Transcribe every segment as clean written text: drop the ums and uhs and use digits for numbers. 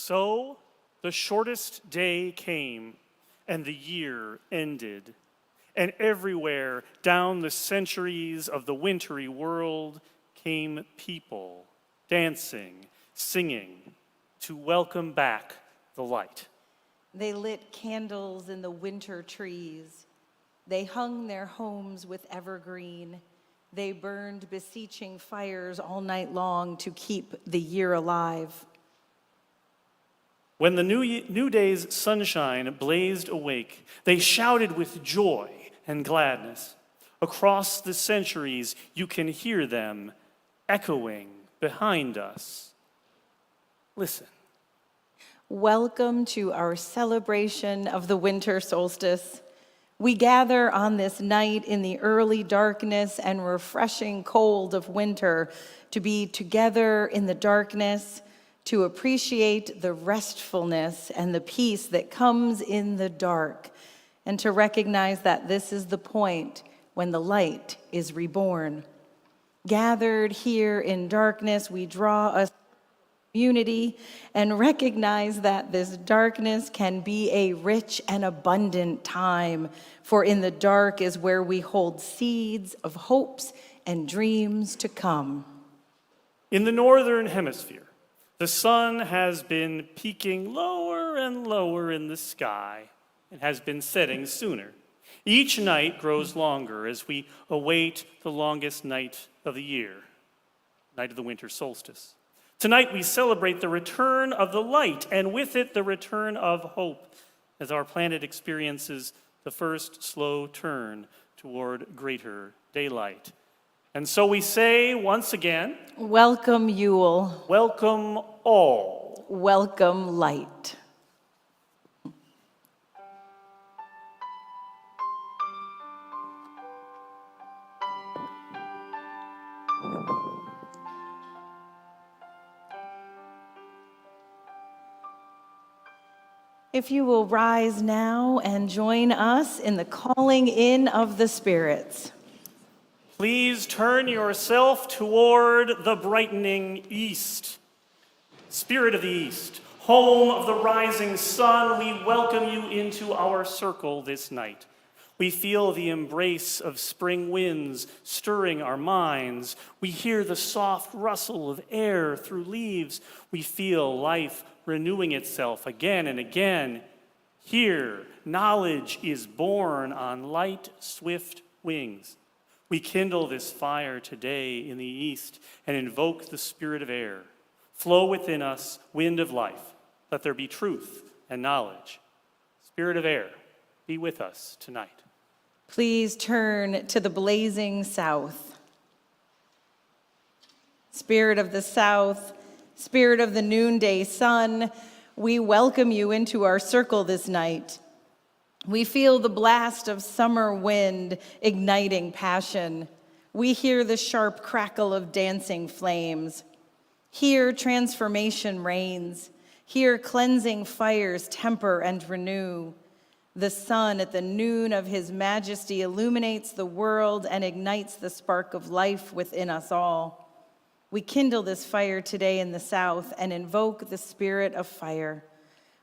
So the shortest day came, and the year ended, and everywhere down the centuries of the wintry world came people, dancing, singing, to welcome back the light. They lit candles in the winter trees. They hung their homes with evergreen. They burned beseeching fires all night long to keep the year alive. When the new day's sunshine blazed awake, they shouted with joy and gladness. Across the centuries, you can hear them echoing behind us. Listen. Welcome to our celebration of the winter solstice. We gather on this night in the early darkness and refreshing cold of winter to be together in the darkness, to appreciate the restfulness and the peace that comes in the dark, and to recognize that this is the point when the light is reborn. Gathered here in darkness, we draw a unity and recognize that this darkness can be a rich and abundant time, for in the dark is where we hold seeds of hopes and dreams to come. In the northern hemisphere, the sun has been peaking lower and lower in the sky and has been setting sooner. Each night grows longer as we await the longest night of the year, night of the winter solstice. Tonight we celebrate the return of the light, and with it the return of hope, as our planet experiences the first slow turn toward greater daylight. And so we say once again, welcome Yule. Welcome all. Welcome light. If you will rise now and join us in the calling in of the spirits. Please turn yourself toward the brightening east. Spirit of the east, home of the rising sun, we welcome you into our circle this night. We feel the embrace of spring winds stirring our minds. We hear the soft rustle of air through leaves. We feel life renewing itself again and again. Here, knowledge is born on light, swift wings. We kindle this fire today in the east and invoke the spirit of air. Flow within us, wind of life. Let there be truth and knowledge. Spirit of air, be with us tonight. Please turn to the blazing south. Spirit of the south, Spirit of the noonday sun, we welcome you into our circle this night. We feel the blast of summer wind igniting passion. We hear the sharp crackle of dancing flames. Here transformation reigns. Here cleansing fires temper and renew. The sun at the noon of his majesty illuminates the world and ignites the spark of life within us all. We kindle this fire today in the south and invoke the spirit of fire.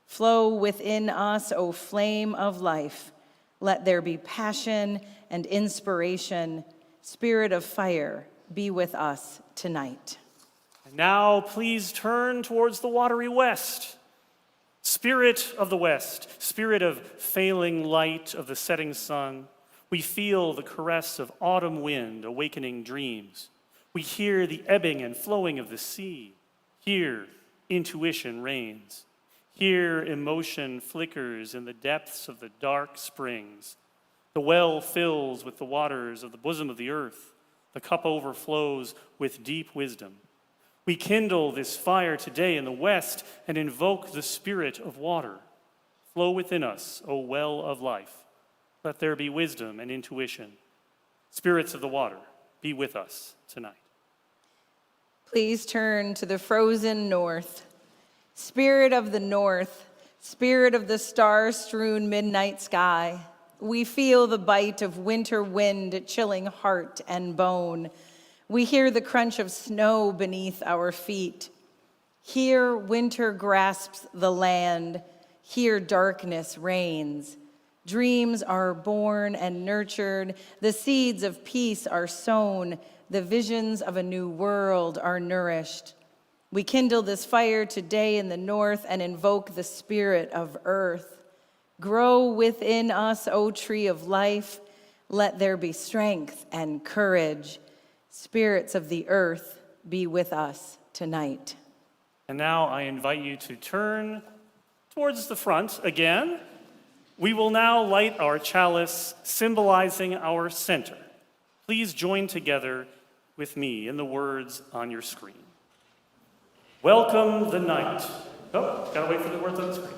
Flow within us, O flame of life. Let there be passion and inspiration. Spirit of fire, be with us tonight. And now, please turn towards the watery west. Spirit of the west, spirit of failing light of the setting sun, we feel the caress of autumn wind awakening dreams. We hear the ebbing and flowing of the sea. Here, intuition reigns. Here, emotion flickers in the depths of the dark springs. The well fills with the waters of the bosom of the earth. The cup overflows with deep wisdom. We kindle this fire today in the west and invoke the spirit of water. Flow within us, O well of life. Let there be wisdom and intuition. Spirits of the water, be with us tonight. Please turn to the frozen north. Spirit of the north, spirit of the star-strewn midnight sky, we feel the bite of winter wind chilling heart and bone. We hear the crunch of snow beneath our feet. Here winter grasps the land. Here darkness reigns. Dreams are born and nurtured. The seeds of peace are sown. The visions of a new world are nourished. We kindle this fire today in the north and invoke the spirit of earth. Grow within us, O tree of life. Let there be strength and courage. Spirits of the earth, be with us tonight. And now I invite you to turn towards the front again. We will now light our chalice, symbolizing our center. Please join together with me in the words on your screen. Welcome the night. Oh, gotta wait for the words on the screen.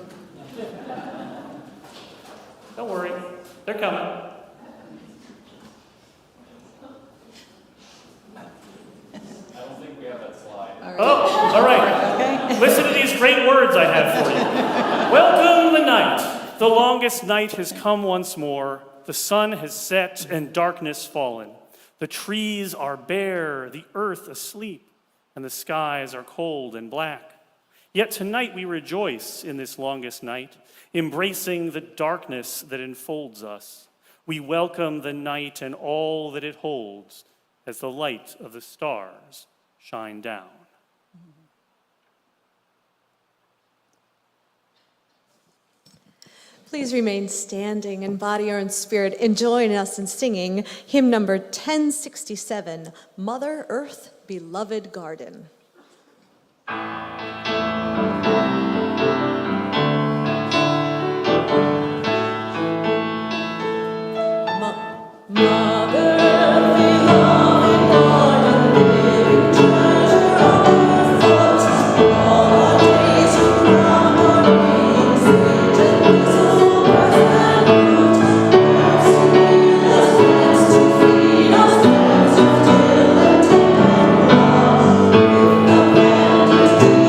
Don't worry, they're coming. Oh, all right. Okay. Listen to these great words I have for you. Welcome the night. The longest night has come once more. The sun has set and darkness fallen. The trees are bare, the earth asleep, and the skies are cold and black. Yet tonight we rejoice in this longest night, embracing the darkness that enfolds us. We welcome the night and all that it holds as the light of the stars shine down. Please remain standing in body or in spirit and join us in singing hymn number 1067, Mother Earth, Beloved Garden. Mother Earth, beloved garden, living treasure of our thoughts, all our days we crown our wings, sweet and peaceful birth and fruit, mercy us hands to feed us, hands of till and tender love, with the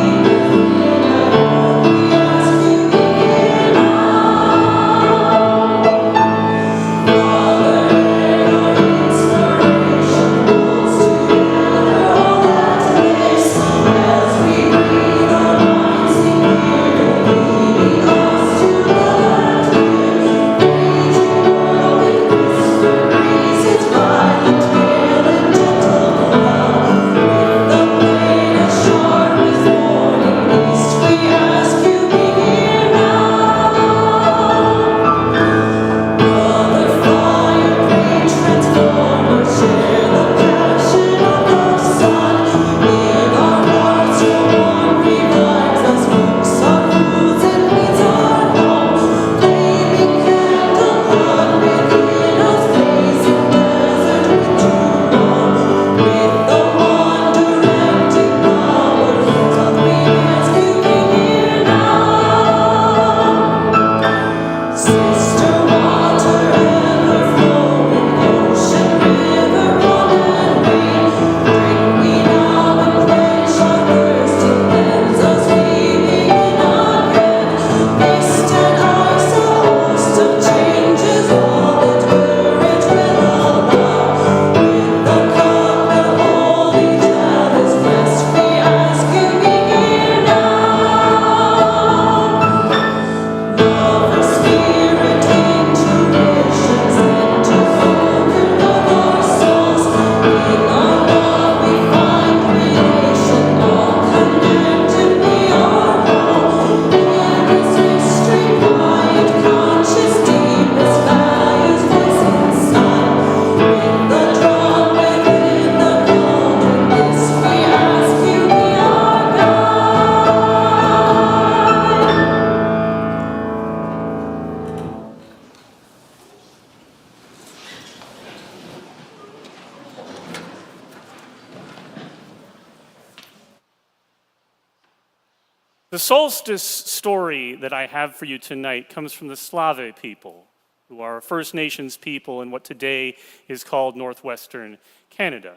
The solstice story that I have for you tonight comes from the Slavic people, who are First Nations people in what today is called northwestern Canada.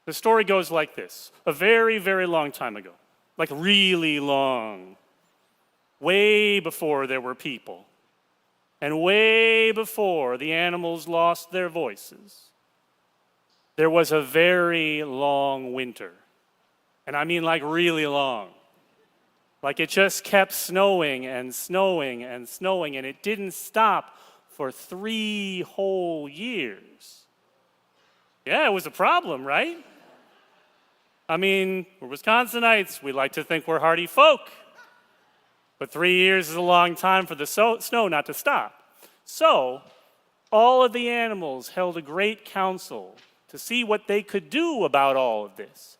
The story goes like this. A very, very long time ago, like really long, way before there were people, and way before the animals lost their voices, there was a very long winter. And I mean like really long. Like it just kept snowing and snowing and snowing, and it didn't stop for 3 whole years. Yeah, it was a problem, right? I mean, we're Wisconsinites. We like to think we're hardy folk. But 3 years is a long time for the snow not to stop. So, all of the animals held a great council to see what they could do about all of this.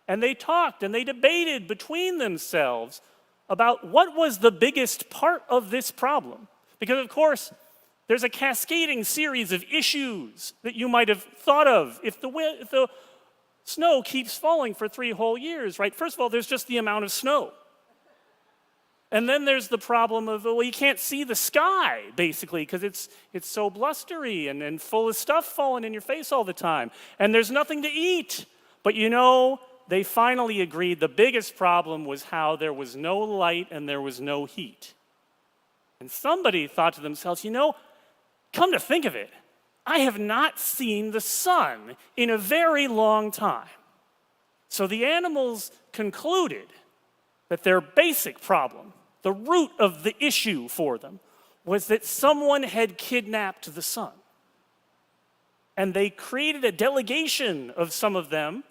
And they talked and they debated between themselves about what was the biggest part of this problem. Because, of course, there's a cascading series of issues that you might have thought of if the snow keeps falling for 3 whole years, right? First of all, there's just the amount of snow. And then there's the problem of, well, you can't see the sky, basically, because it's so blustery and full of stuff falling in your face all the time. And there's nothing to eat. But you know, they finally agreed the biggest problem was how there was no light and there was no heat. And somebody thought to themselves, you know, come to think of it, I have not seen the sun in a very long time. So the animals concluded that their basic problem, the root of the issue for them, was that someone had kidnapped the sun. And they created a delegation of some of them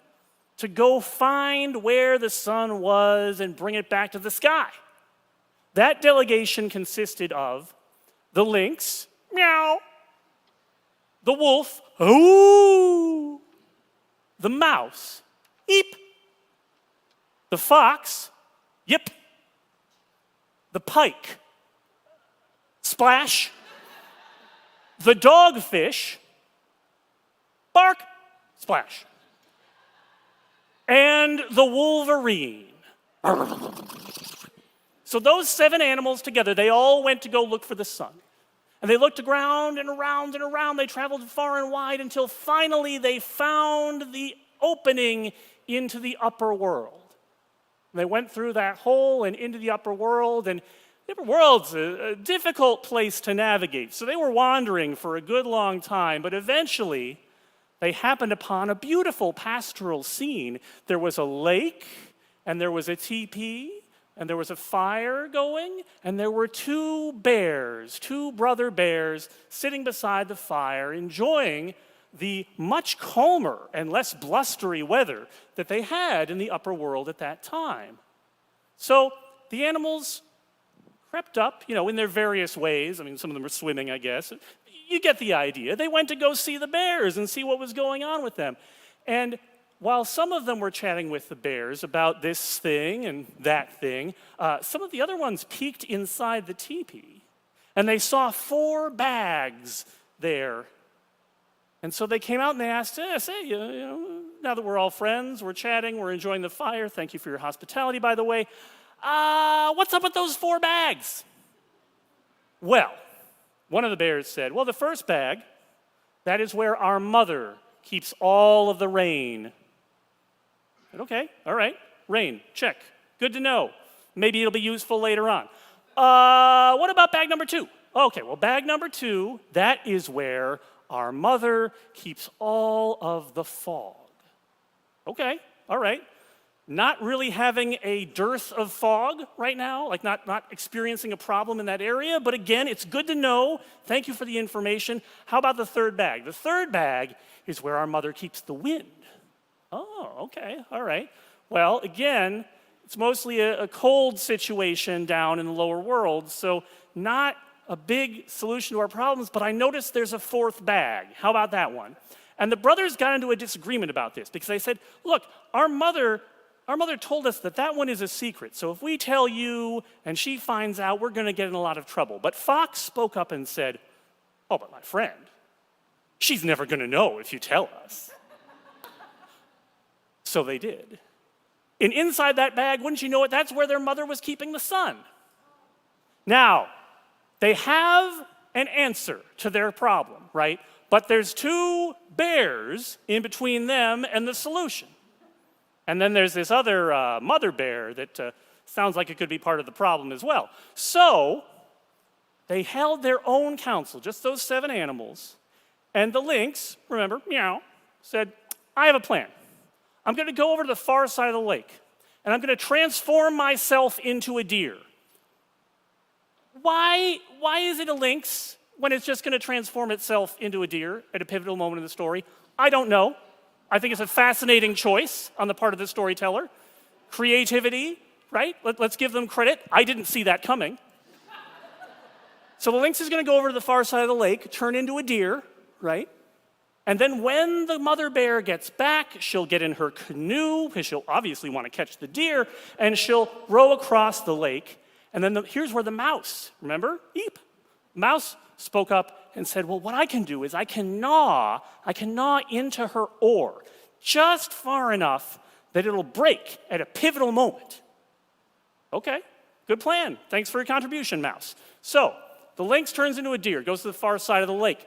to go find where the sun was and bring it back to the sky. That delegation consisted of the lynx, meow, the wolf, ooh, the mouse, eep, the fox, yip, the pike, splash, the dogfish, bark, splash, and the wolverine. So those 7 animals together, they all went to go look for the sun. And they looked around and around and around. They traveled far and wide until finally they found the opening into the upper world. And they went through that hole and into the upper world, and the upper world's a difficult place to navigate. So they were wandering for a good long time, but eventually they happened upon a beautiful pastoral scene. There was a lake, and there was a teepee, and there was a fire going, and there were 2 bears, 2 brother bears, sitting beside the fire, enjoying the much calmer and less blustery weather that they had in the upper world at that time. So the animals crept up, you know, in their various ways. I mean, some of them were swimming, I guess. You get the idea. They went to go see the bears and see what was going on with them. And while some of them were chatting with the bears about this thing and that thing, some of the other ones peeked inside the teepee, and they saw 4 bags there. And so they came out and they asked, say, you know, now that we're all friends, we're chatting, we're enjoying the fire, thank you for your hospitality, by the way, what's up with those 4 bags? Well, one of the bears said, well, the first bag, that is where our mother keeps all of the rain. I said, okay, all right, rain, check, good to know. Maybe it'll be useful later on. What about bag number 2? Okay, well, bag number 2, that is where our mother keeps all of the fog. Okay, all right. Not really having a dearth of fog right now, like not experiencing a problem in that area, but again, it's good to know. Thank you for the information. How about the 3rd bag? The 3rd bag is where our mother keeps the wind. Oh, okay, all right. Well, again, it's mostly a cold situation down in the lower world, so not a big solution to our problems, but I noticed there's a 4th bag. How about that one? And the brothers got into a disagreement about this because they said, look, our mother told us that that one is a secret, so if we tell you and she finds out, we're going to get in a lot of trouble. But Fox spoke up and said, oh, but my friend, she's never going to know if you tell us. So they did. And inside that bag, wouldn't you know it, that's where their mother was keeping the sun. Now, they have an answer to their problem, right? But there's two bears in between them and the solution. And then there's this other mother bear that sounds like it could be part of the problem as well. So they held their own council, just those 7 animals. And the lynx, remember, meow, said, I have a plan. I'm going to go over to the far side of the lake, and I'm going to transform myself into a deer. Why is it a lynx when it's just going to transform itself into a deer at a pivotal moment in the story? I don't know. I think it's a fascinating choice on the part of the storyteller. Creativity, right? Let's give them credit. I didn't see that coming. So the lynx is going to go over to the far side of the lake, turn into a deer, right? And then when the mother bear gets back, she'll get in her canoe, because she'll obviously want to catch the deer, and she'll row across the lake. And then here's where the mouse, remember? Eep. Mouse spoke up and said, well, what I can do is I can gnaw into her oar just far enough that it'll break at a pivotal moment. Okay, good plan. Thanks for your contribution, Mouse. So the lynx turns into a deer, goes to the far side of the lake.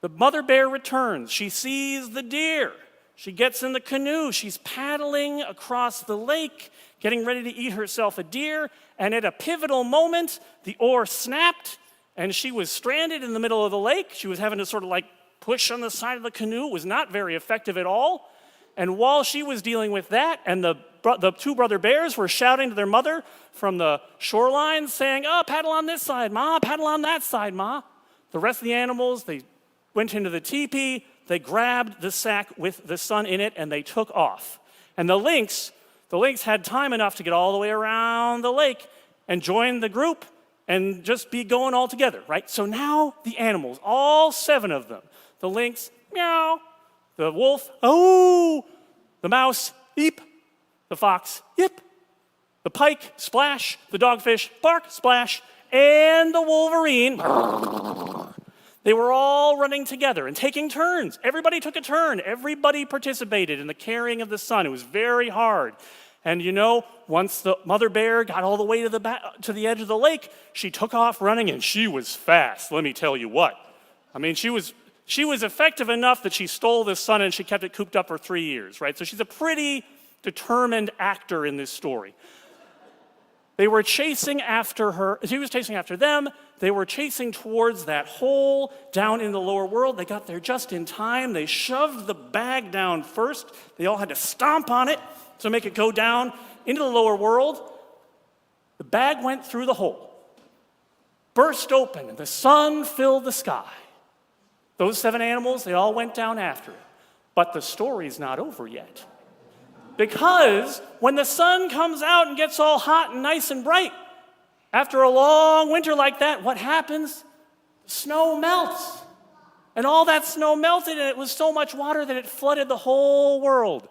The mother bear returns. She sees the deer. She gets in the canoe. She's paddling across the lake, getting ready to eat herself a deer. And at a pivotal moment, the oar snapped, and she was stranded in the middle of the lake. She was having to sort of like push on the side of the canoe. It was not very effective at all. And while she was dealing with that, and the 2 brother bears were shouting to their mother from the shoreline, saying, oh, paddle on this side, Ma, paddle on that side, Ma. The rest of the animals, they went into the teepee, they grabbed the sack with the sun in it, and they took off. And the lynx had time enough to get all the way around the lake and join the group and just be going all together, right? So now the animals, all 7 of them, the lynx, meow, the wolf, oh, the mouse, eep, the fox, yip, the pike, splash, the dogfish, bark, splash, and the wolverine, they were all running together and taking turns. Everybody took a turn. Everybody participated in the carrying of the sun. It was very hard. And you know, once the mother bear got all the way to the edge of the lake, she took off running, and she was fast, let me tell you what. I mean, she was effective enough that she stole the sun and she kept it cooped up for 3 years, right? So she's a pretty determined actor in this story. They were chasing after her. She was chasing after them. They were chasing towards that hole down in the lower world. They got there just in time. They shoved the bag down first. They all had to stomp on it to make it go down into the lower world. The bag went through the hole, burst open, and the sun filled the sky. Those 7 animals, they all went down after it. But the story's not over yet. Because when the sun comes out and gets all hot and nice and bright, after a long winter like that, what happens? Snow melts. And all that snow melted, and it was so much water that it flooded the whole world,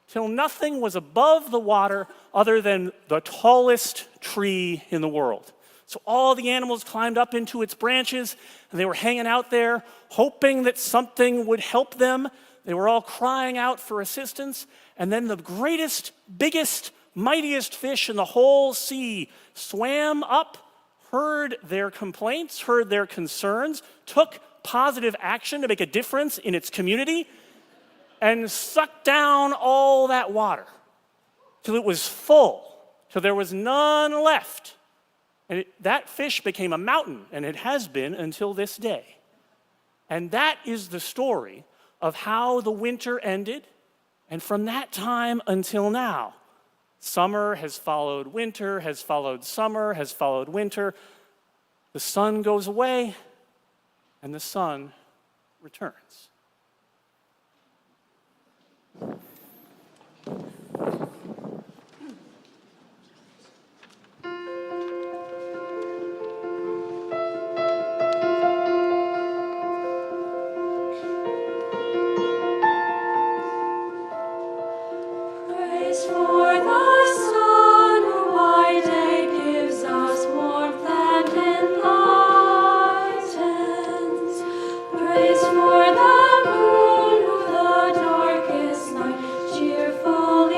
till nothing was above the water other than the tallest tree in the world. So all the animals climbed up into its branches, and they were hanging out there, hoping that something would help them. They were all crying out for assistance. And then the greatest, biggest, mightiest fish in the whole sea swam up, heard their complaints, heard their concerns, took positive action to make a difference in its community, and sucked down all that water till it was full, till there was none left. And that fish became a mountain, and it has been until this day. And that is the story of how the winter ended. And from that time until now, summer has followed winter, has followed summer, has followed winter. The sun goes away, and the sun returns. Praise for the sun, who by day gives us warmth and enlightens. Praise for the moon, who the darkest night cheerfully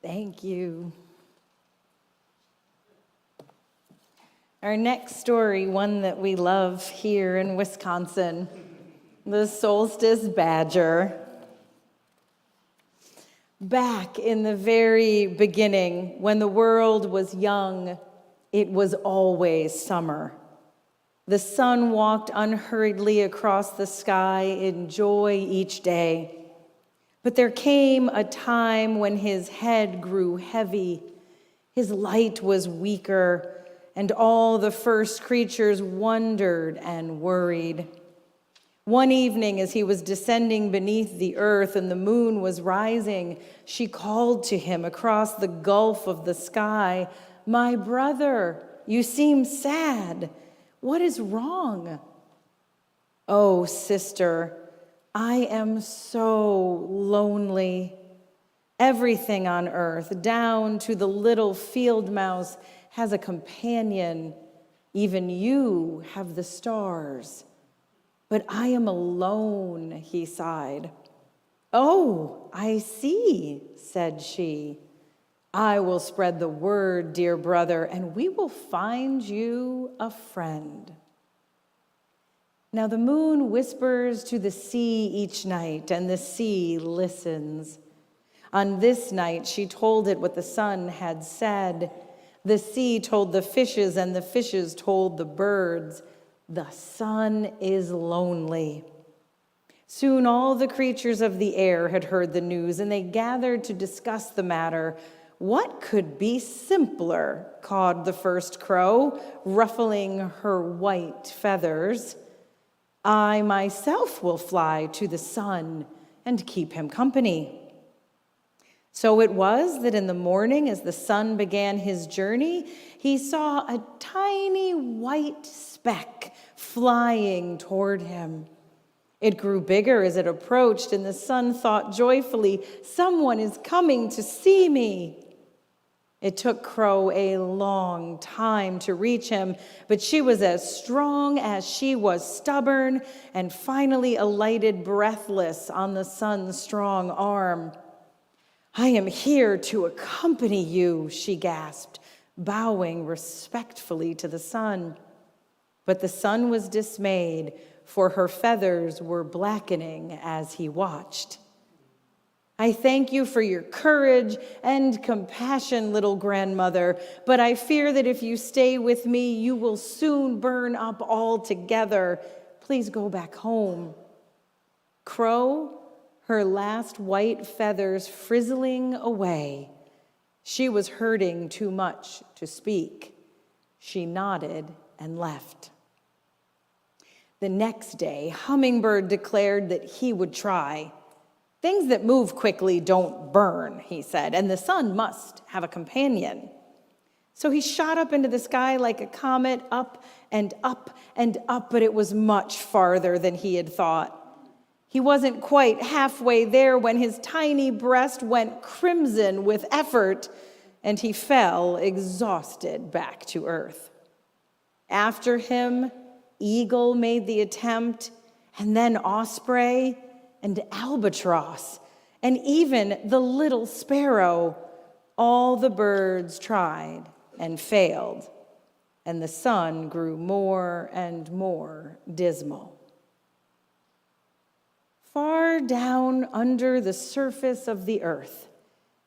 Thank you. Our next story, one that we love here in Wisconsin, the solstice badger. Back in the very beginning, when the world was young, it was always summer. The sun walked unhurriedly across the sky in joy each day. But there came a time when his head grew heavy, his light was weaker, and all the first creatures wondered and worried. One evening, as he was descending beneath the earth and the moon was rising, she called to him across the gulf of the sky, "My brother, you seem sad. What is wrong?" "Oh, sister, I am so lonely. Everything on earth, down to the little field mouse, has a companion. Even you have the stars. But I am alone," he sighed. "Oh, I see," said she. "I will spread the word, dear brother, and we will find you a friend." Now the moon whispers to the sea each night, and the sea listens. On this night, she told it what the sun had said. The sea told the fishes, and the fishes told the birds, "The sun is lonely." Soon all the creatures of the air had heard the news, and they gathered to discuss the matter. "What could be simpler?" cawed the first crow, ruffling her white feathers. "I myself will fly to the sun and keep him company." So it was that in the morning, as the sun began his journey, he saw a tiny white speck flying toward him. It grew bigger as it approached, and the sun thought joyfully, "Someone is coming to see me." It took Crow a long time to reach him, but she was as strong as she was stubborn, and finally alighted breathless on the sun's strong arm. "I am here to accompany you," she gasped, bowing respectfully to the sun. But the sun was dismayed, for her feathers were blackening as he watched. "I thank you for your courage and compassion, little grandmother, but I fear that if you stay with me, you will soon burn up altogether. Please go back home." Crow, her last white feathers frizzling away. She was hurting too much to speak. She nodded and left. The next day, Hummingbird declared that he would try. "Things that move quickly don't burn," he said, "and the sun must have a companion." So he shot up into the sky like a comet, up and up and up, but it was much farther than he had thought. He wasn't quite halfway there when his tiny breast went crimson with effort, and he fell exhausted back to earth. After him, Eagle made the attempt, and then Osprey and Albatross, and even the little sparrow. All the birds tried and failed, and the sun grew more and more dismal. Far down under the surface of the earth,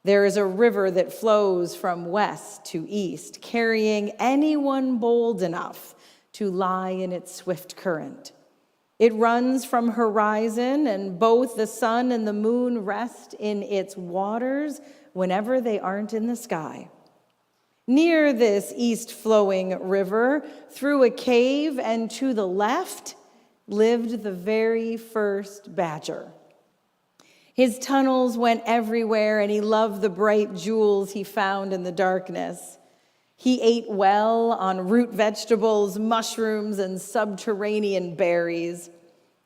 there is a river that flows from west to east, carrying anyone bold enough to lie in its swift current. It runs from horizon, and both the sun and the moon rest in its waters whenever they aren't in the sky. Near this east-flowing river, through a cave and to the left, lived the very first badger. His tunnels went everywhere, and he loved the bright jewels he found in the darkness. He ate well on root vegetables, mushrooms, and subterranean berries.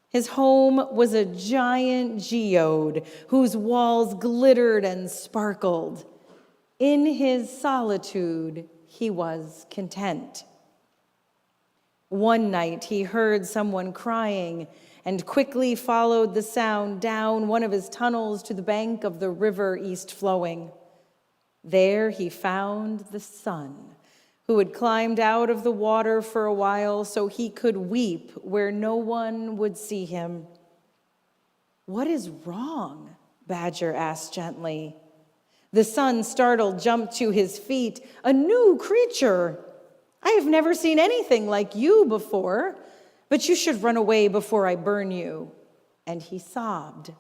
His home was a giant geode whose walls glittered and sparkled. In his solitude, he was content. One night, he heard someone crying and quickly followed the sound down one of his tunnels to the bank of the river east flowing. There he found the sun, who had climbed out of the water for a while so he could weep where no one would see him. "What is wrong?" Badger asked gently. The sun, startled, jumped to his feet. "A new creature! I have never seen anything like you before, but you should run away before I burn you." And he sobbed.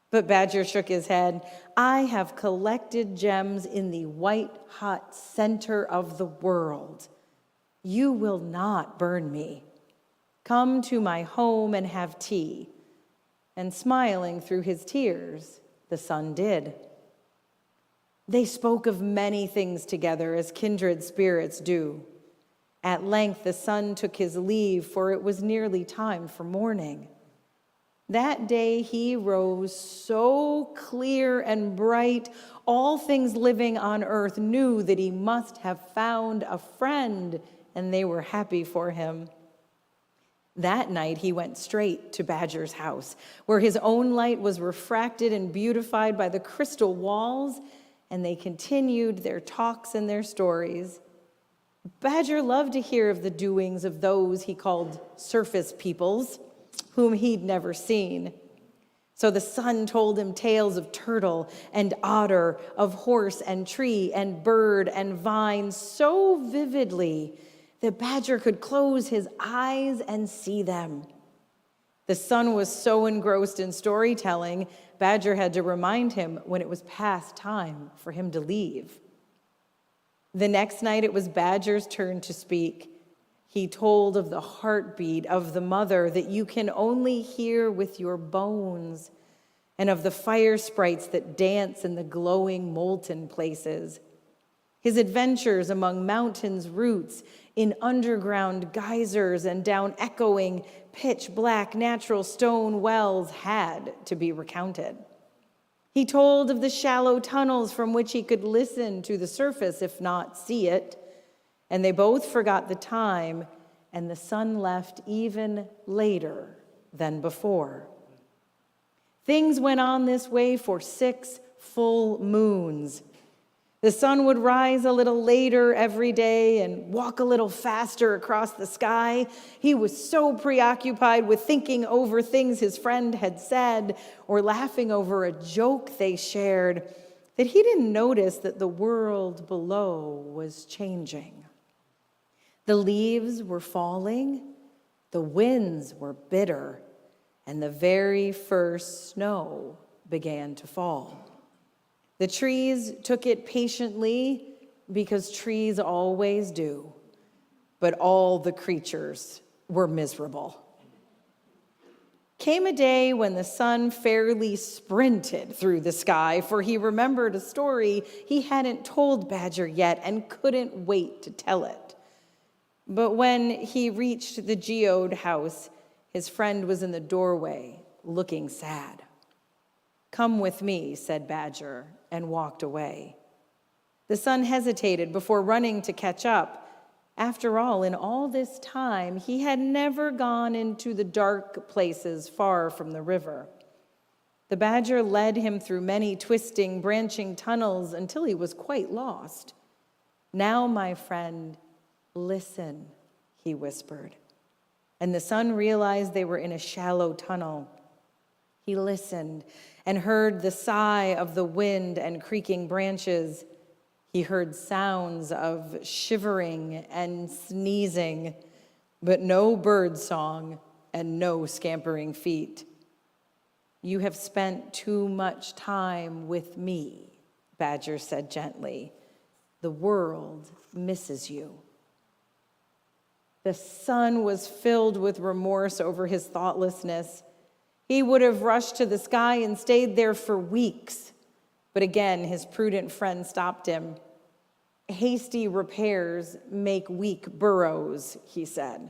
But Badger shook his head. "I have collected gems in the white-hot center of the world. You will not burn me. Come to my home and have tea." And smiling through his tears, the sun did. They spoke of many things together, as kindred spirits do. At length the sun took his leave, for it was nearly time for morning. That day he rose so clear and bright, all things living on earth knew that he must have found a friend, and they were happy for him. That night he went straight to Badger's house, where his own light was refracted and beautified by the crystal walls, and they continued their talks and their stories. Badger loved to hear of the doings of those he called surface peoples, whom he'd never seen. So the sun told him tales of turtle and otter, of horse and tree and bird and vine so vividly that Badger could close his eyes and see them. The sun was so engrossed in storytelling, Badger had to remind him when it was past time for him to leave. The next night it was Badger's turn to speak. He told of the heartbeat of the mother that you can only hear with your bones, and of the fire sprites that dance in the glowing molten places. His adventures among mountains' roots, in underground geysers, and down echoing, pitch-black natural stone wells had to be recounted. He told of the shallow tunnels from which he could listen to the surface, if not see it. And they both forgot the time, and the sun left even later than before. Things went on this way for 6 full moons. The sun would rise a little later every day and walk a little faster across the sky. He was so preoccupied with thinking over things his friend had said or laughing over a joke they shared that he didn't notice that the world below was changing. The leaves were falling, the winds were bitter, and the very first snow began to fall. The trees took it patiently because trees always do, but all the creatures were miserable. Came a day when the sun fairly sprinted through the sky, for he remembered a story he hadn't told Badger yet and couldn't wait to tell it. But when he reached the geode house, his friend was in the doorway, looking sad. "Come with me," said Badger, and walked away. The sun hesitated before running to catch up. After all, in all this time, he had never gone into the dark places far from the river. The Badger led him through many twisting, branching tunnels until he was quite lost. "Now, my friend, listen," he whispered. And the sun realized they were in a shallow tunnel. He listened and heard the sigh of the wind and creaking branches. He heard sounds of shivering and sneezing, but no bird song and no scampering feet. "You have spent too much time with me," Badger said gently. "The world misses you." The sun was filled with remorse over his thoughtlessness. He would have rushed to the sky and stayed there for weeks. But again, his prudent friend stopped him. "Hasty repairs make weak burrows," he said.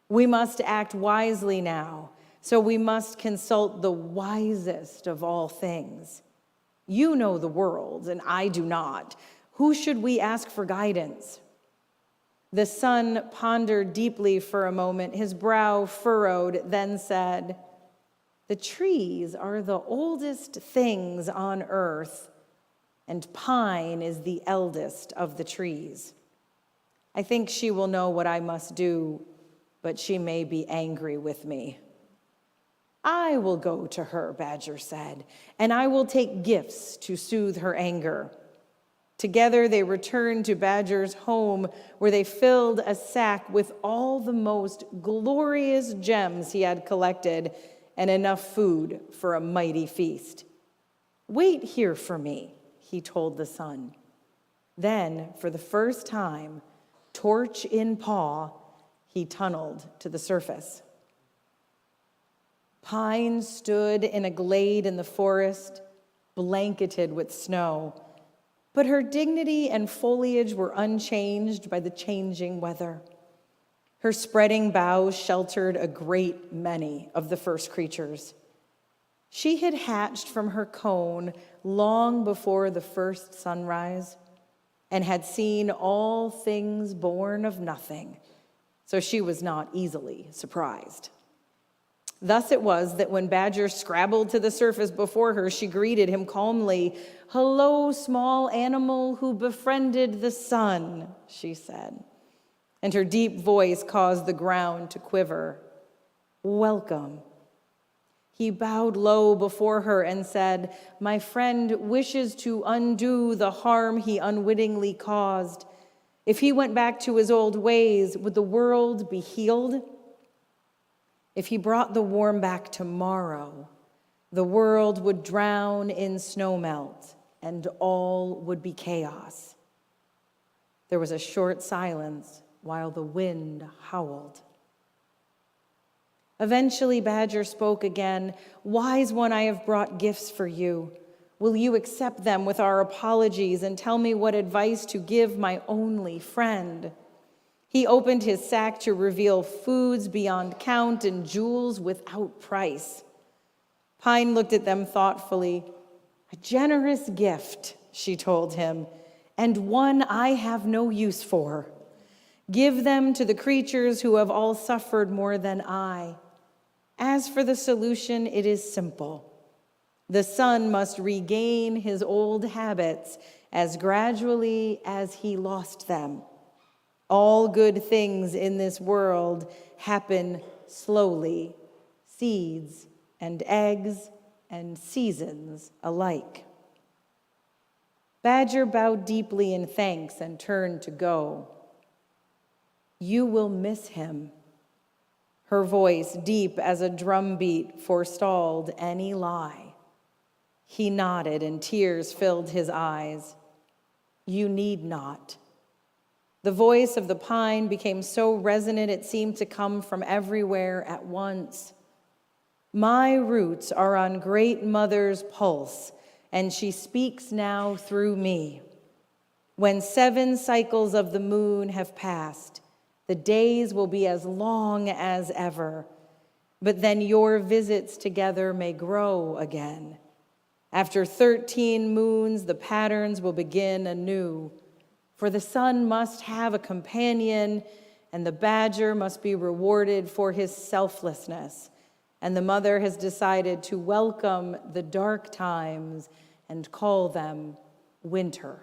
"We must act wisely now, so we must consult the wisest of all things. You know the world, and I do not. Who should we ask for guidance?" The sun pondered deeply for a moment, his brow furrowed, then said, "The trees are the oldest things on earth. and pine is the eldest of the trees. I think she will know what I must do, but she may be angry with me." "I will go to her," Badger said, "and I will take gifts to soothe her anger." Together they returned to Badger's home, where they filled a sack with all the most glorious gems he had collected and enough food for a mighty feast. "Wait here for me," he told the sun. Then, for the first time, torch in paw, he tunneled to the surface. Pine stood in a glade in the forest, blanketed with snow, but her dignity and foliage were unchanged by the changing weather. Her spreading boughs sheltered a great many of the first creatures. She had hatched from her cone long before the first sunrise and had seen all things born of nothing, so she was not easily surprised. Thus it was that when Badger scrabbled to the surface before her, she greeted him calmly. "Hello, small animal who befriended the sun," she said, and her deep voice caused the ground to quiver. "Welcome." He bowed low before her and said, "My friend wishes to undo the harm he unwittingly caused. If he went back to his old ways, would the world be healed? If he brought the warm back tomorrow, the world would drown in snowmelt and all would be chaos." There was a short silence while the wind howled. Eventually, Badger spoke again. "Wise one, I have brought gifts for you. Will you accept them with our apologies and tell me what advice to give my only friend?" He opened his sack to reveal foods beyond count and jewels without price. Pine looked at them thoughtfully. "A generous gift," she told him, "and one I have no use for. Give them to the creatures who have all suffered more than I. As for the solution, it is simple. The sun must regain his old habits as gradually as he lost them. All good things in this world happen slowly, seeds and eggs and seasons alike." Badger bowed deeply in thanks and turned to go. "You will miss him." Her voice, deep as a drumbeat, forestalled any lie. He nodded and tears filled his eyes. "You need not." The voice of the pine became so resonant it seemed to come from everywhere at once. "My roots are on Great Mother's pulse, and she speaks now through me. When 7 cycles of the moon have passed, the days will be as long as ever, but then your visits together may grow again. After 13 moons, the patterns will begin anew. For the sun must have a companion, and the badger must be rewarded for his selflessness. And the mother has decided to welcome the dark times and call them winter."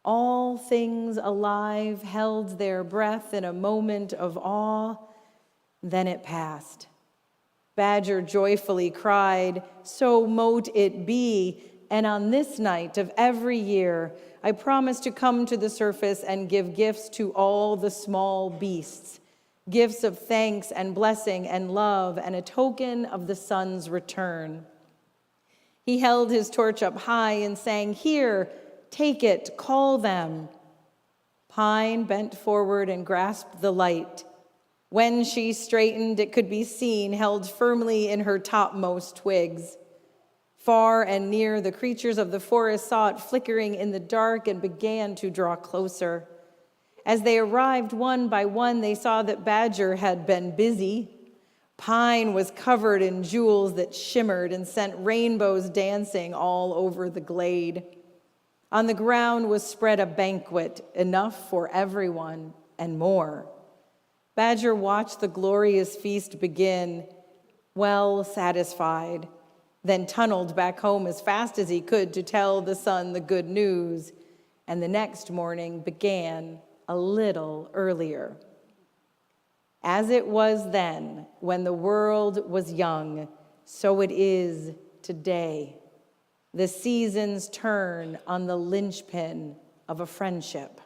All things alive held their breath in a moment of awe. Then it passed. Badger joyfully cried, "So mote it be, and on this night of every year, I promise to come to the surface and give gifts to all the small beasts, gifts of thanks and blessing and love and a token of the sun's return." He held his torch up high and sang, "Here, take it, call them." Pine bent forward and grasped the light. When she straightened, it could be seen held firmly in her topmost twigs. Far and near, the creatures of the forest saw it flickering in the dark and began to draw closer. As they arrived one by one, they saw that Badger had been busy. Pine was covered in jewels that shimmered and sent rainbows dancing all over the glade. On the ground was spread a banquet, enough for everyone and more. Badger watched the glorious feast begin, well satisfied. then tunneled back home as fast as he could to tell the sun the good news, and the next morning began a little earlier. As it was then, when the world was young, so it is today. The seasons turn on the linchpin of a friendship.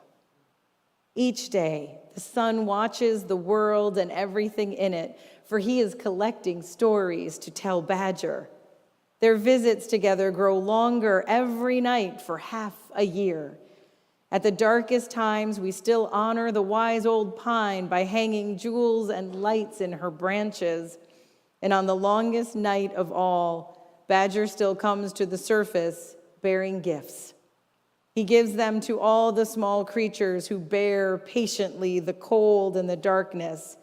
Each day, the sun watches the world and everything in it, for he is collecting stories to tell Badger. Their visits together grow longer every night for half a year. At the darkest times, we still honor the wise old pine by hanging jewels and lights in her branches. And on the longest night of all, Badger still comes to the surface bearing gifts. He gives them to all the small creatures who bear patiently the cold and the darkness,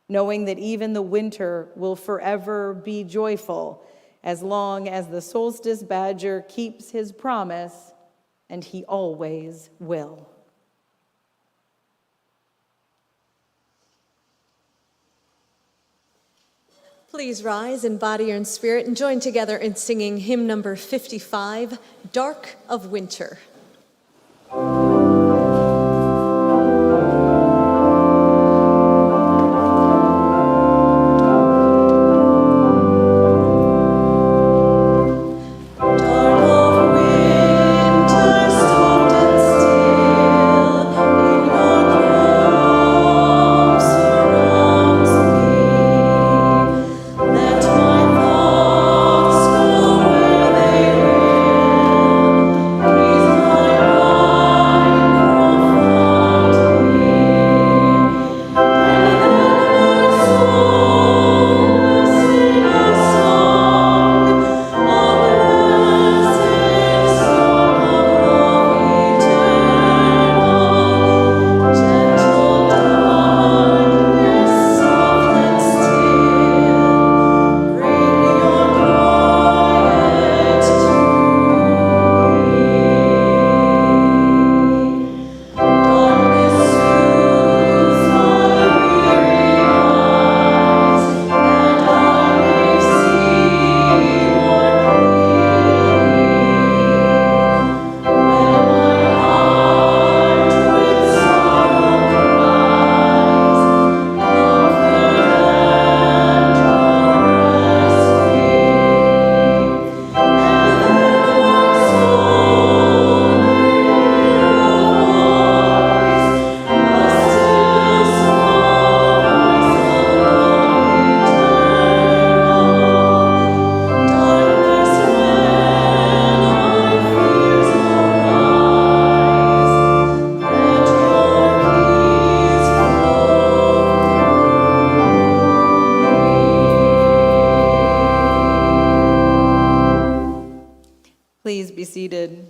knowing that even the winter will forever be joyful as long as the solstice badger keeps his promise, and he always will. Please rise in body and spirit and join together in singing hymn number 55, Dark of Winter. Please be seated.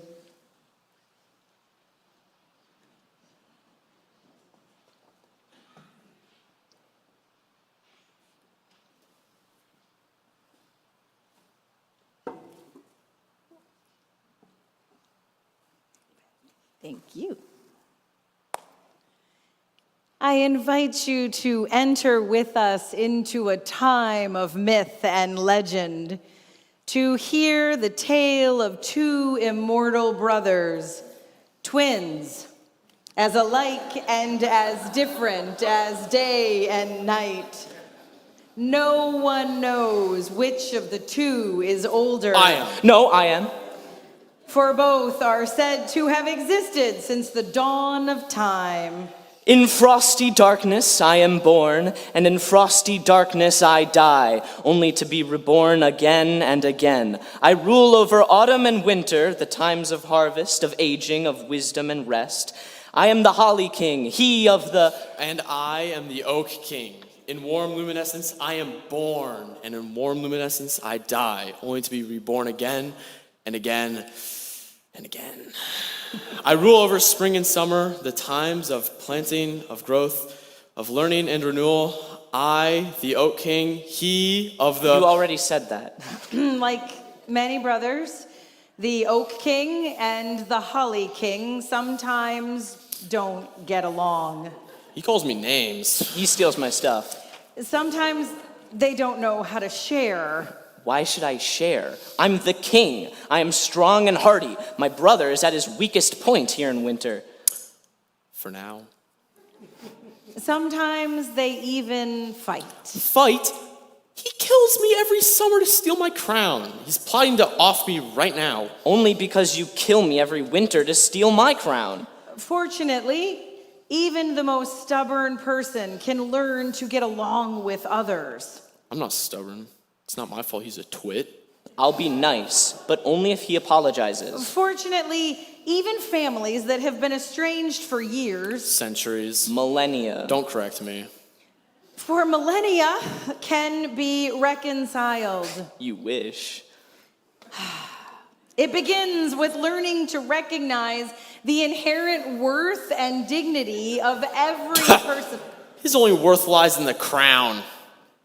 Thank you. I invite you to enter with us into a time of myth and legend, to hear the tale of two immortal brothers, twins, as alike and as different as day and night. No one knows which of the two is older. I am. No, I am. For both are said to have existed since the dawn of time. In frosty darkness I am born, and in frosty darkness I die, only to be reborn again and again. I rule over autumn and winter, the times of harvest, of aging, of wisdom and rest. I am the Holly King, he of the... And I am the Oak King. In warm luminescence I am born, and in warm luminescence I die, only to be reborn again and again and again. I rule over spring and summer, the times of planting, of growth, of learning and renewal. I, the Oak King, he of the... You already said that. Like many brothers, the Oak King and the Holly King sometimes don't get along. He calls me names. He steals my stuff. Sometimes they don't know how to share Why should I share? I'm the king. I am strong and hardy. My brother is at his weakest point here in winter. For now. Sometimes they even fight. Fight? He kills me every summer to steal my crown. He's plotting to off me right now. Only because you kill me every winter to steal my crown. Fortunately, even the most stubborn person can learn to get along with others. I'm not stubborn. It's not my fault he's a twit. I'll be nice, but only if he apologizes. Fortunately, even families that have been estranged for years, Centuries. Millennia. Don't correct me. for millennia, can be reconciled. You wish. It begins with learning to recognize the inherent worth and dignity of every person. His only worth lies in the crown.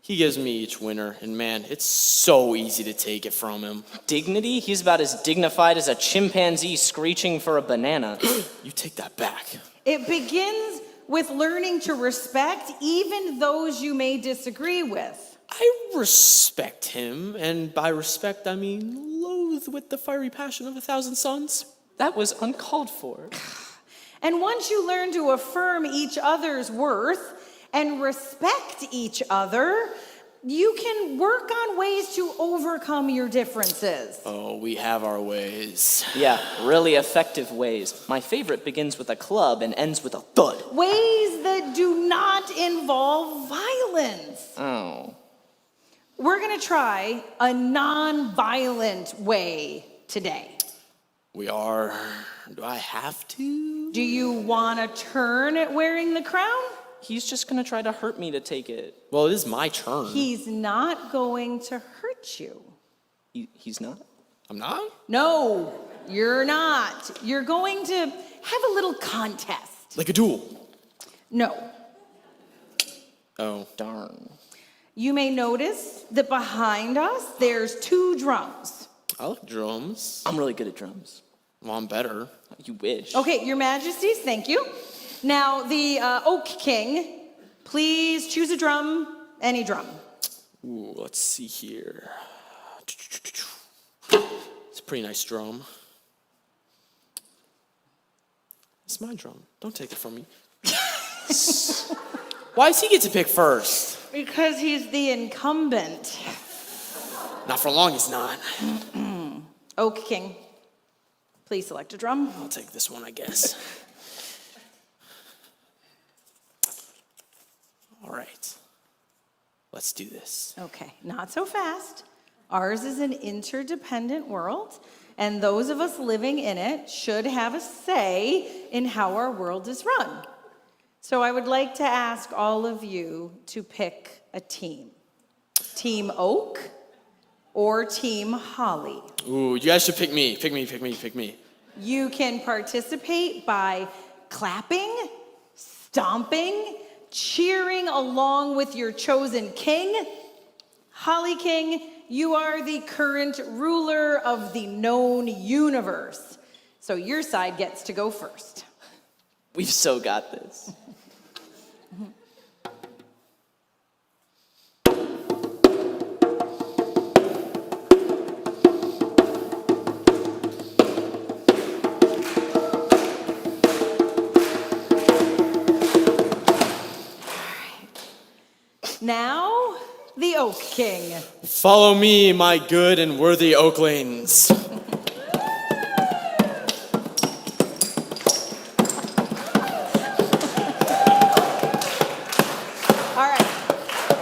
He gives me each winter, and man, it's so easy to take it from him. Dignity? He's about as dignified as a chimpanzee screeching for a banana. You take that back. It begins with learning to respect even those you may disagree with. I respect him, and by respect, I mean loathe with the fiery passion of 1,000 suns. That was uncalled for. And once you learn to affirm each other's worth and respect each other, you can work on ways to overcome your differences. Oh, we have our ways. Yeah, really effective ways. My favorite begins with a club and ends with a thud. Ways that do not involve violence. Oh. We're gonna try a non-violent way today. We are. Do I have to? Do you wanna turn at wearing the crown? He's just gonna try to hurt me to take it. Well, it is my turn. He's not going to hurt you. He's not? I'm not? No, you're not. You're going to have a little contest. Like a duel. No. Oh. Darn. You may notice that behind us, there's 2 drums. I like drums. I'm really good at drums. Well, I'm better. You wish. Okay, your majesties, thank you. Now, the Oak King, please choose a drum, any drum. Ooh, let's see here. It's a pretty nice drum. It's my drum. Don't take it from me. Why does he get to pick first? Because he's the incumbent. Not for long, he's not. Oak King, please select a drum. I'll take this one, I guess. All right. Let's do this. Okay, not so fast. Ours is an interdependent world, and those of us living in it should have a say in how our world is run. So I would like to ask all of you to pick a team. Team Oak or Team Holly. Ooh, you guys should pick me. Pick me, pick me, pick me. You can participate by clapping, stomping, cheering along with your chosen king. Holly King, you are the current ruler of the known universe. So your side gets to go first. We've so got this. Now, the Oak King. Follow me, my good and worthy Oaklings. All right,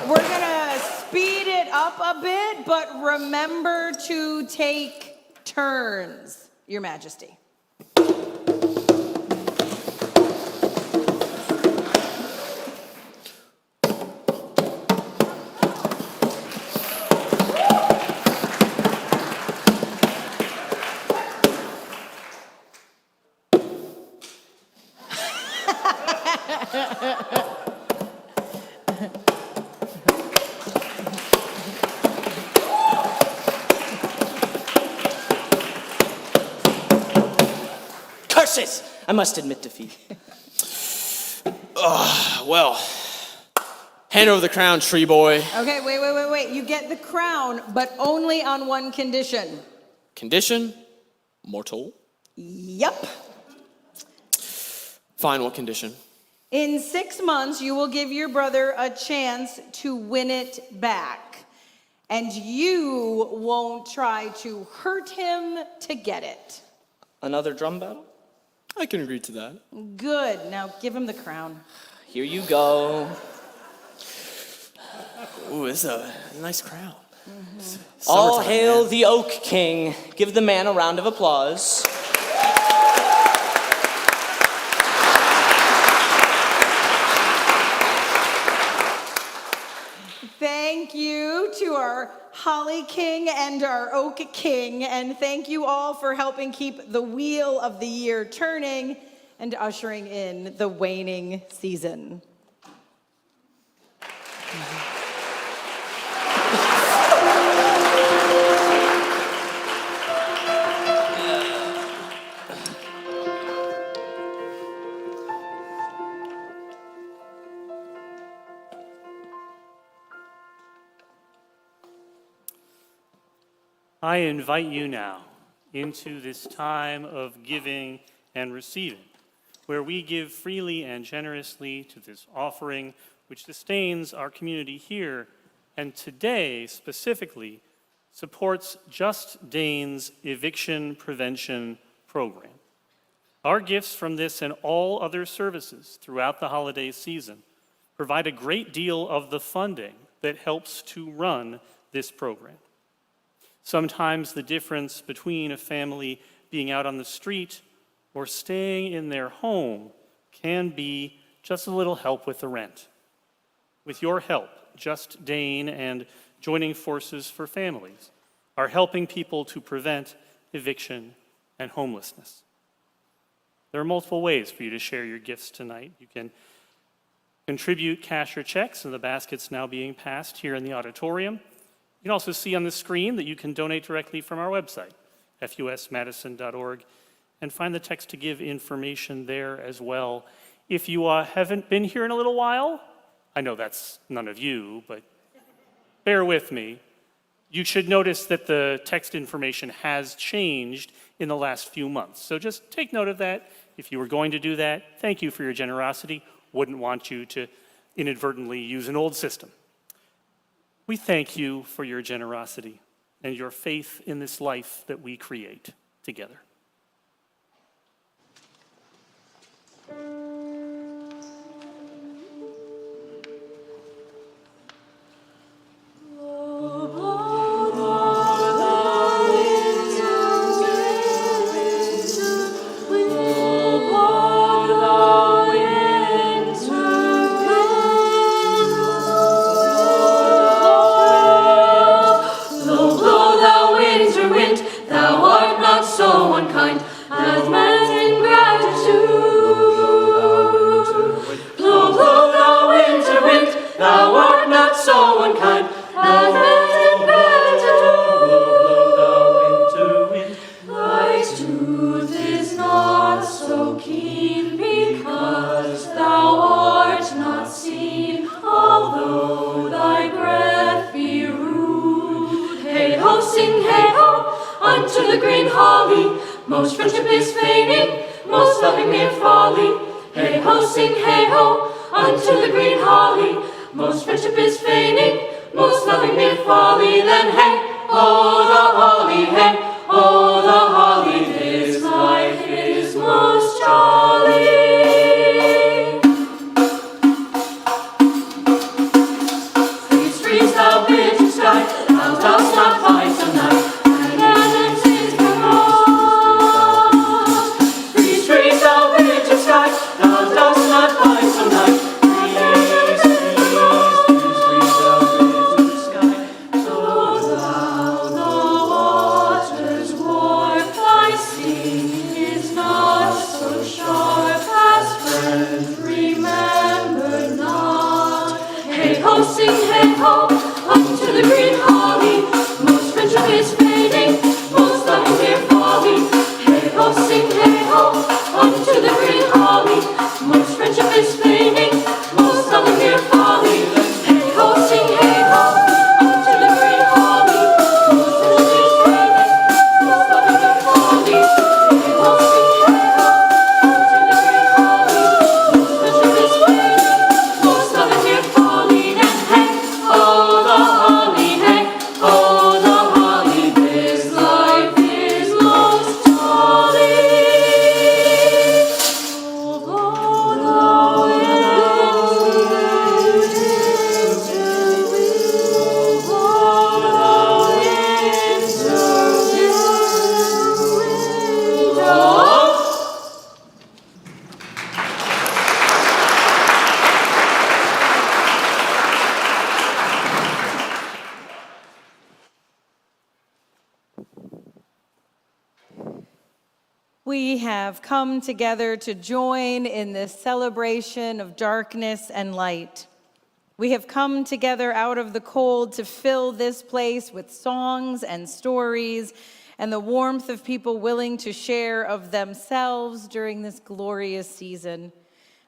we're gonna speed it up a bit, but remember to take turns, Your Majesty. Curses! I must admit defeat. Well, Hand over the crown, tree boy. Okay, wait. You get the crown, but only on one condition. Condition? Mortal. Yep. Fine, what condition? In 6 months, you will give your brother a chance to win it back. And you won't try to hurt him to get it. Another drum battle? I can agree to that. Good. Now give him the crown. Here you go. Ooh, it's a nice crown. All Summertime, hail man. the Oak King. Give the man a round of applause. Thank you to our Holly King and our Oak King, and thank you all for helping keep the wheel of the year turning and ushering in the waning season. I invite you now into this time of giving and receiving, where we give freely and generously to this offering which sustains our community here, and today specifically supports Just Dane's eviction prevention program. Our gifts from this and all other services throughout the holiday season provide a great deal of the funding that helps to run this program. Sometimes the difference between a family being out on the street or staying in their home can be just a little help with the rent. With your help, Just Dane and Joining Forces for Families are helping people to prevent eviction and homelessness. There are multiple ways for you to share your gifts tonight. You can contribute cash or checks in the baskets now being passed here in the auditorium. You can also see on the screen that you can donate directly from our website, fusmadison.org, and find the text to give information there as well. If you haven't been here in a little while, I know that's none of you, but bear with me. You should notice that the text information has changed in the last few months. So just take note of that. If you were going to do that, thank you for your generosity. Wouldn't want you to inadvertently use an old system. We thank you for your generosity and your faith in this life that we create together. Most friendship is fading, most loving mere folly. Hey ho, sing hey ho, unto the green holly. Most friendship is fading, most loving mere folly. Then hey ho, the holly, hey ho, the holly. This life is most jolly. Freeze, freeze, thou winter sky, thou dost not find some night. Sing hey ho, unto the green holly. Most friendship is fading, most loving mere folly. Hey ho, sing hey ho, unto the green holly. Most friendship is fading, most loving mere folly. We have come together to join in this celebration of darkness and light. We have come together out of the cold to fill this place with songs and stories and the warmth of people willing to share of themselves during this glorious season.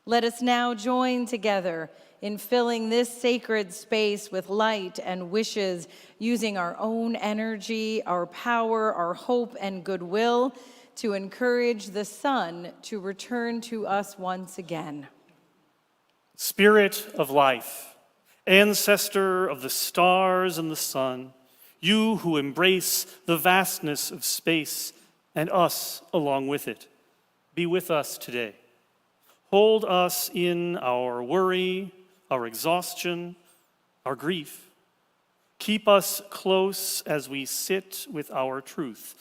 Let us now join together in filling this sacred space with light and wishes, using our own energy, our power, our hope, and goodwill to encourage the sun to return to us once again. Spirit of life, ancestor of the stars and the sun, you who embrace the vastness of space and us along with it, be with us today. Hold us in our worry, our exhaustion, our grief. Keep us close as we sit with our truth,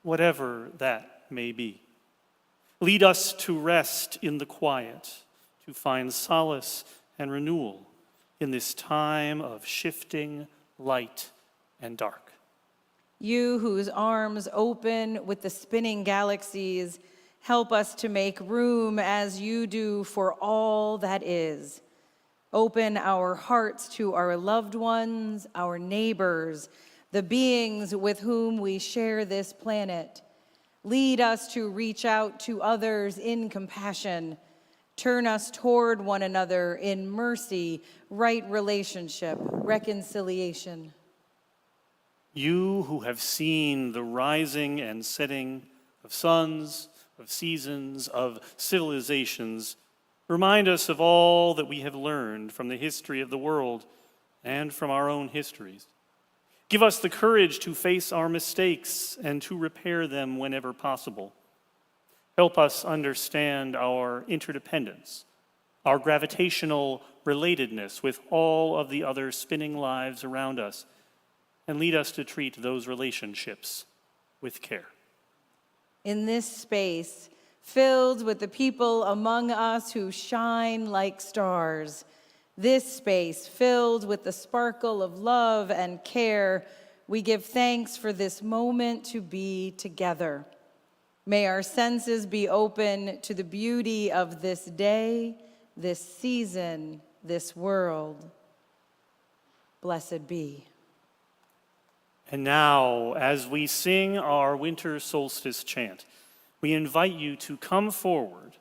whatever that may be. Lead us to rest in the quiet, to find solace and renewal in this time of shifting light and dark. You whose arms open with the spinning galaxies, help us to make room as you do for all that is. Open our hearts to our loved ones, our neighbors, the beings with whom we share this planet. Lead us to reach out to others in compassion. Turn us toward one another in mercy, right relationship, reconciliation. You who have seen the rising and setting of suns, of seasons, of civilizations, remind us of all that we have learned from the history of the world and from our own histories. Give us the courage to face our mistakes and to repair them whenever possible. Help us understand our interdependence, our gravitational relatedness with all of the other spinning lives around us, and lead us to treat those relationships with care. In this space, filled with the people among us who shine like stars, this space filled with the sparkle of love and care, we give thanks for this moment to be together. May our senses be open to the beauty of this day, this season, this world. Blessed be. And now, as we sing our Winter Solstice chant, we invite you to come forward,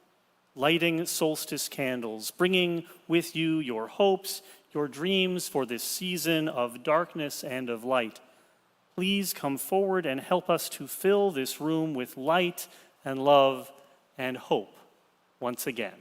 lighting solstice candles, bringing with you your hopes, your dreams for this season of darkness and of light. Please come forward and help us to fill this room with light and love and hope once again.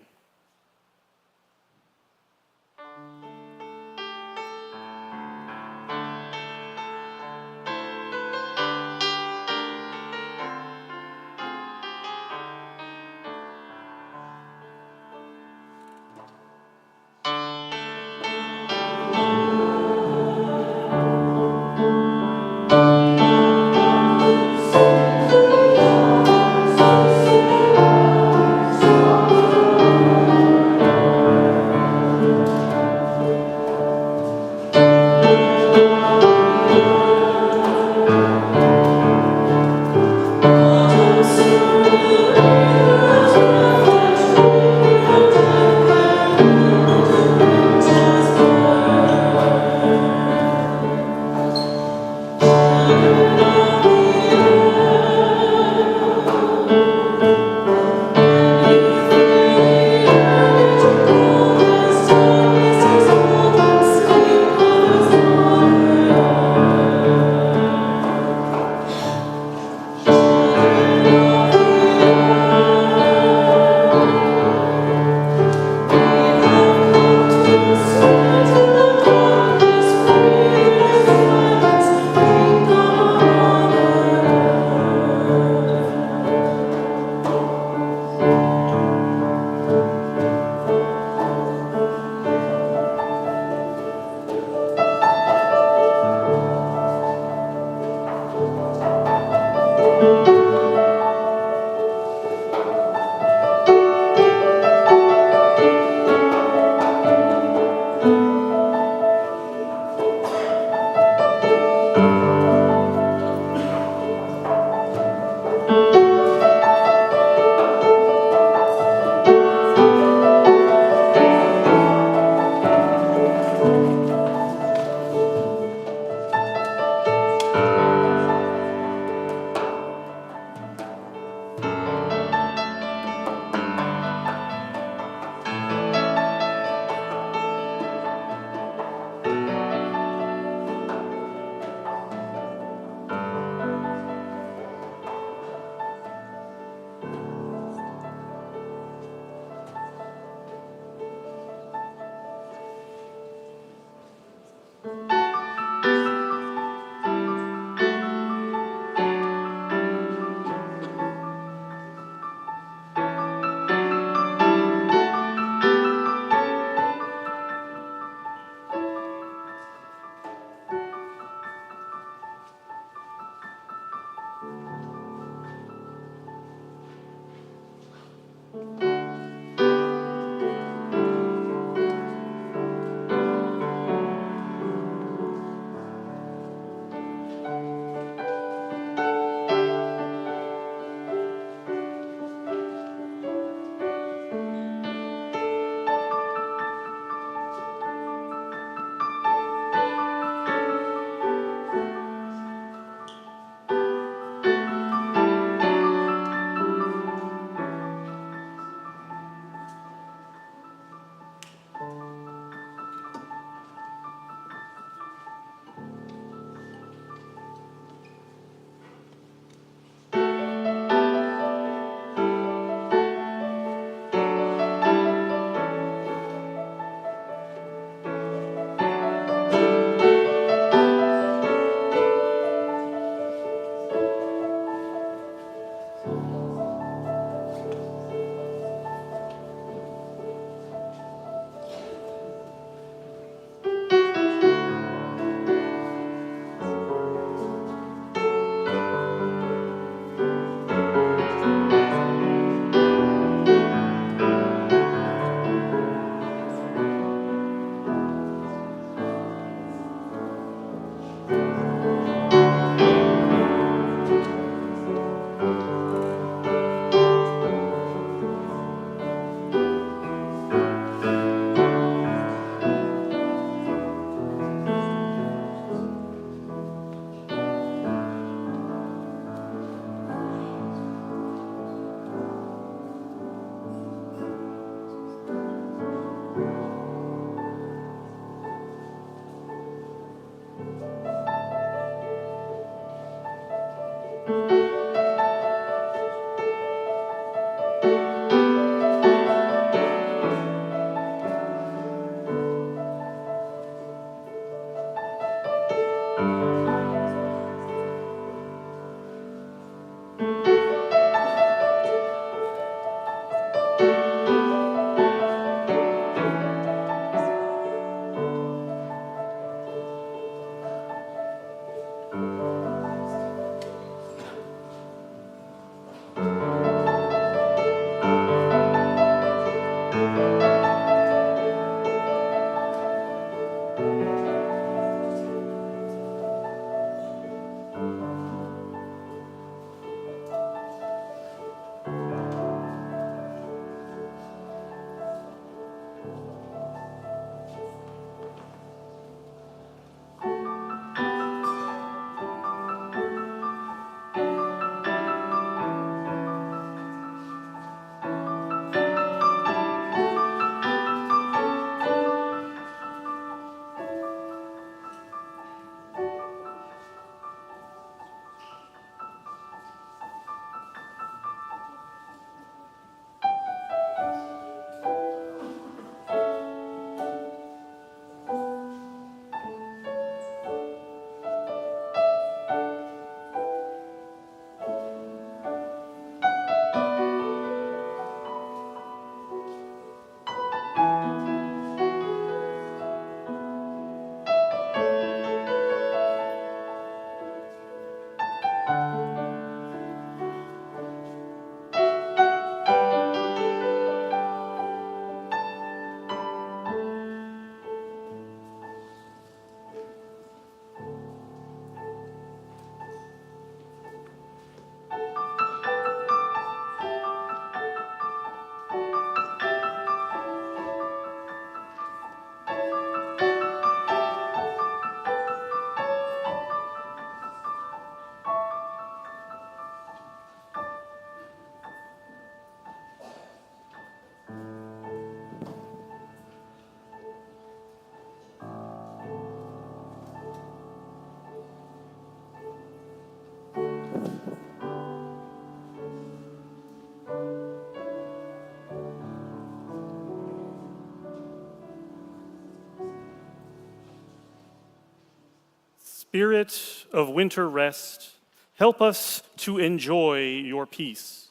Spirit of winter rest, help us to enjoy your peace.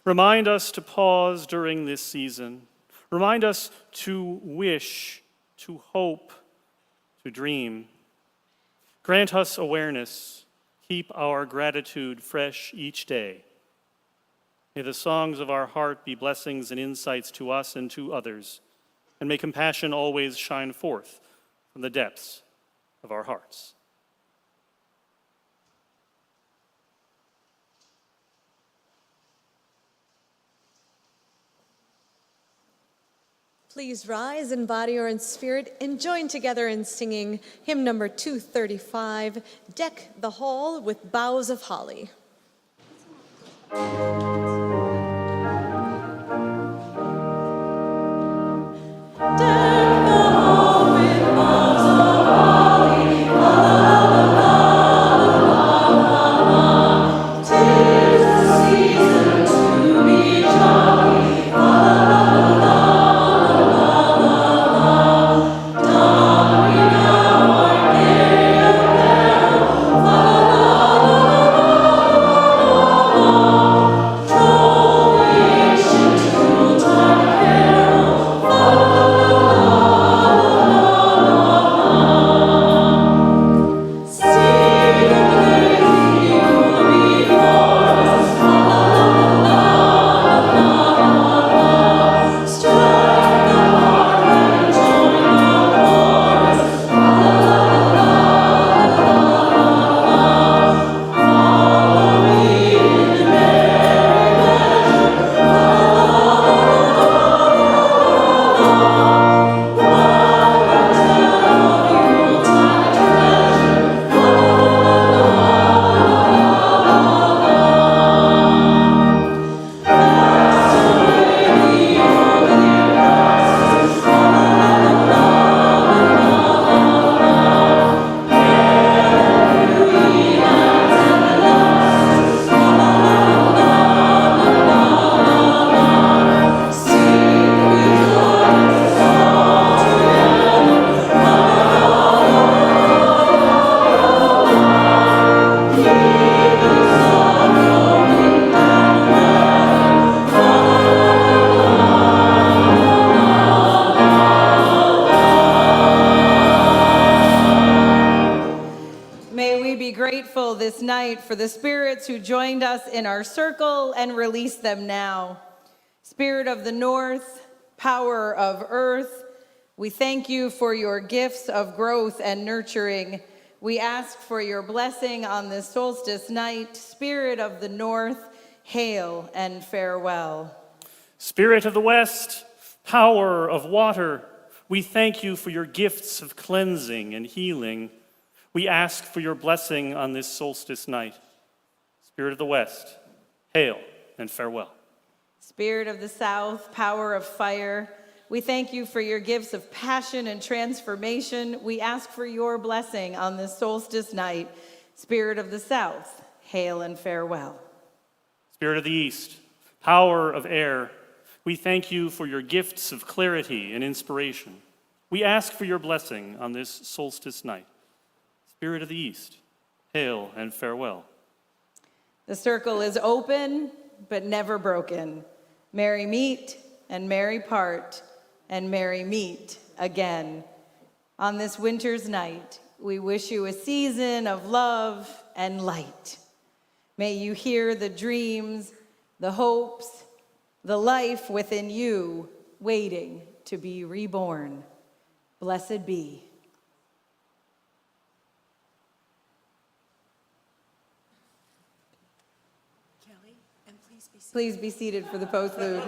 Remind us to pause during this season. Remind us to wish, to hope, to dream. Grant us awareness. Keep our gratitude fresh each day. May the songs of our heart be blessings and insights to us and to others, and may compassion always shine forth from the depths of our hearts. Please rise in body or in spirit and join together in singing hymn number 235, Deck the Hall with Boughs of Holly. This night for the spirits who joined us in our circle and release them now. Spirit of the north, power of earth, we thank you for your gifts of growth and nurturing. We ask for your blessing on this solstice night. Spirit of the north, hail and farewell. Spirit of the west, power of water, we thank you for your gifts of cleansing and healing. We ask for your blessing on this solstice night. Spirit of the west, hail and farewell. Spirit of the south, power of fire, we thank you for your gifts of passion and transformation. We ask for your blessing on this solstice night. Spirit of the south, hail and farewell. Spirit of the east, power of air, we thank you for your gifts of clarity and inspiration. We ask for your blessing on this solstice night. Spirit of the east, hail and farewell. The circle is open, but never broken. Merry meet and merry part, and merry meet again. On this winter's night, we wish you a season of love and light. May you hear the dreams, the hopes, the life within you waiting to be reborn. Blessed be. Please be seated for the postlude.